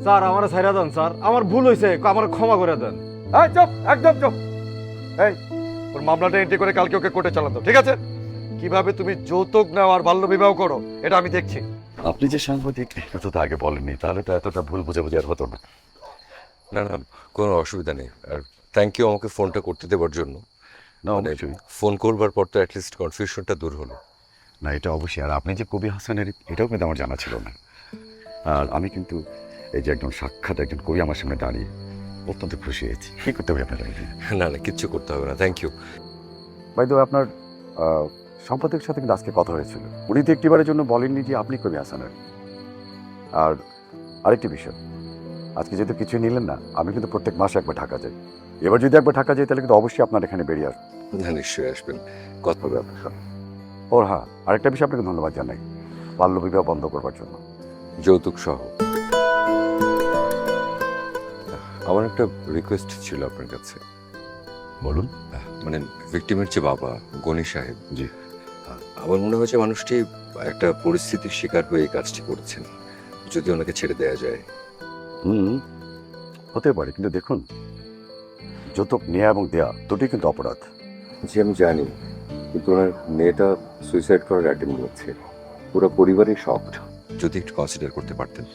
Sir আমার ছাইরা দেন sir, আমার ভুল হয়েছে, আমার ক্ষমা করে দেন। এই চুপ, একদম চুপ। এই ওর মামলাটা এন্ট্রি করে কালকে ওকে কোর্টে চালান দাও, ঠিক আছে? কিভাবে তুমি যৌতুক নাও আর বাল্য বিবাহ করো এটা আমি দেখছি। আপনি যে সাংবাদিক এটা তো আগে বলেননি, তাহলে তো এতটা ভুল বুঝাবুঝি আর হতো না। না না, কোনো অসুবিধা নেই। আর থ্যাংক ইউ আমাকে ফোনটা করতে দেওয়ার জন্য। না মানে অবশ্যই, ফোন করবার পর তো অ্যাটলিস্ট কনফিউশনটা দূর হলো। না এটা অবশ্যই। আর আপনি যে কবি হাসানের, এটাও কিন্তু আমার জানা ছিল না। আর আমি কিন্তু এই যে একজন সাক্ষাৎ একজন কবি আমার সামনে দাঁড়িয়ে অত্যন্ত খুশি হয়েছি। কি করতে হবে আপনার? না না, কিচ্ছু করতে হবে না, থ্যাংক ইউ। ভাই তো আপনার সম্পাদকের সাথে কিন্তু আজকে কথা হয়েছিল। উনি তো একটিবারের জন্য বলেননি যে আপনি কবি হাসানের। আর আরেকটি বিষয়, আজকে যেহেতু কিছুই নিলেন না, আমি কিন্তু প্রত্যেক মাসে একবার ঢাকা যাই। এবার যদি একবার ঢাকা যাই তাহলে কিন্তু অবশ্যই আপনার এখানে বেরিয়ে আসবে। না নিশ্চয়ই আসবেন, কথা হবে আপনার সাথে। ওর হ্যাঁ, আরেকটা বিষয় আপনাকে ধন্যবাদ জানাই বাল্য বিবাহ বন্ধ করবার জন্য। যৌতুক সহ। আমার একটা রিকোয়েস্ট ছিল আপনার কাছে। বলুন। মানে ভিকটিমের যে বাবা গনি সাহেব, জি। আমার মনে হয়েছে মানুষটি একটা পরিস্থিতির শিকার হয়ে এই কাজটি করেছেন। যদি ওনাকে ছেড়ে দেওয়া যায়। হতে পারে, কিন্তু দেখুন যৌতুক নেওয়া এবং দেয়া দুটোই কিন্তু অপরাধ। জি আমি জানি, কিন্তু ওনার মেয়েটা সুইসাইড করার অ্যাটেম্প করছে। পুরো পরিবারই শকড। যদি একটু কনসিডার করতে পারতেন।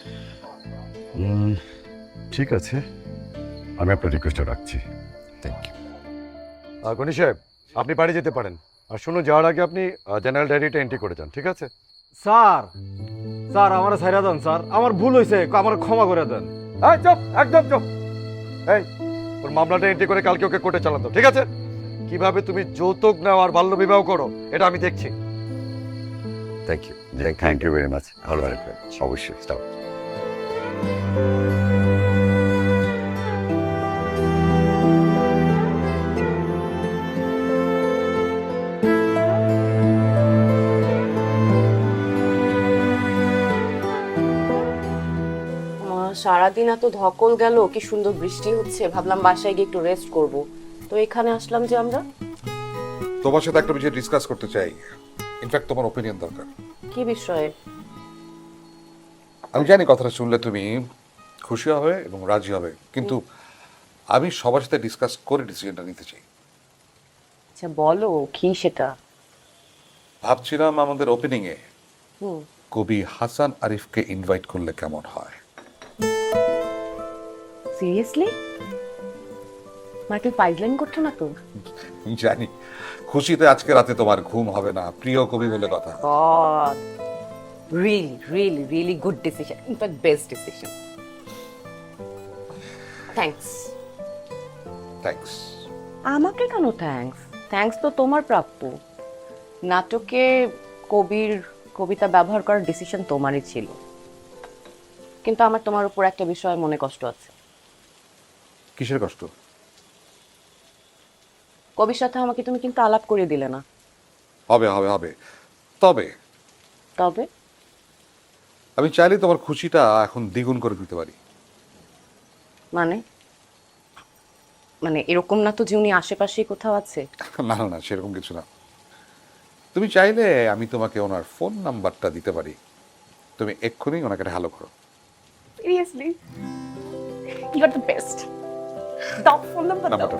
ঠিক আছে, আমি আপনার রিকোয়েস্টটা রাখছি। Thank you. গণি সাহেব, আপনি বাড়ি যেতে পারেন। আর শুনুন, যাওয়ার আগে আপনি জেনারেল ডায়েরিটা এন্ট্রি করে যান, ঠিক আছে? স্যার স্যার আমার ছাইরা দেন স্যার, আমার ভুল হয়েছে, আমার ক্ষমা করে দেন। এই চুপ, একদম চুপ। এই ওর মামলাটা এন্ট্রি করে কালকে ওকে কোর্টে চালান দাও, ঠিক আছে? কিভাবে তুমি যৌতুক নাও আর বাল্য বিবাহ করো এটা আমি দেখছি। Thank you. Thank you very much. ভালো থাকবেন। অবশ্যই। Stop. সারাদিন এত ধকল গেল, কি সুন্দর বৃষ্টি হচ্ছে, ভাবলাম বাসায় গিয়ে একটু রেস্ট করব। তো এখানে আসলাম যে আমরা। তোমার সাথে একটা বিষয় ডিসকাস করতে চাই। ইনফ্যাক্ট তোমার ওপিনিয়ন দরকার। কি বিষয়ে? আমি জানি কথাটা শুনলে তুমি খুশি হবে এবং রাজি হবে, কিন্তু আমি সবার সাথে ডিসকাস করে ডিসিশনটা নিতে চাই। আচ্ছা বলো, কি সেটা? ভাবছিলাম আমাদের ওপেনিং এ হুম। কবি হাসান আরিফকে ইনভাইট করলে কেমন হয়। সিরিয়াসলি? মাইকেল পাইজলাইন করছো না তো? জানি খুশিতে আজকে রাতে তোমার ঘুম হবে না, প্রিয় কবি বলে কথা। God, really really really good decision, in fact best decision. Thanks. Thanks. আমাকে কেন থ্যাঙ্কস? থ্যাঙ্কস তো তোমার প্রাপ্য। নাটকে কবির কবিতা ব্যবহার করার ডিসিশন তোমারই ছিল, কিন্তু আমার তোমার উপর একটা বিষয়ে মনে কষ্ট আছে। কিসের কষ্ট? কবির সাথে আমাকে তুমি কিন্তু আলাপ করিয়ে দিলে না। হবে হবে হবে। তবে তবে আমি চাইলে তোমার খুশিটা এখন দ্বিগুণ করে দিতে পারি। মানে মানে এরকম না তো যে উনি আশেপাশেই কোথাও আছে? না না না, সেরকম কিছু না। তুমি চাইলে আমি তোমাকে ওনার ফোন নাম্বারটা দিতে পারি, তুমি এক্ষুনি ওনাকে হ্যালো করো। Seriously? You are the best. দাও ফোন নাম্বার দাও। নাম্বারটা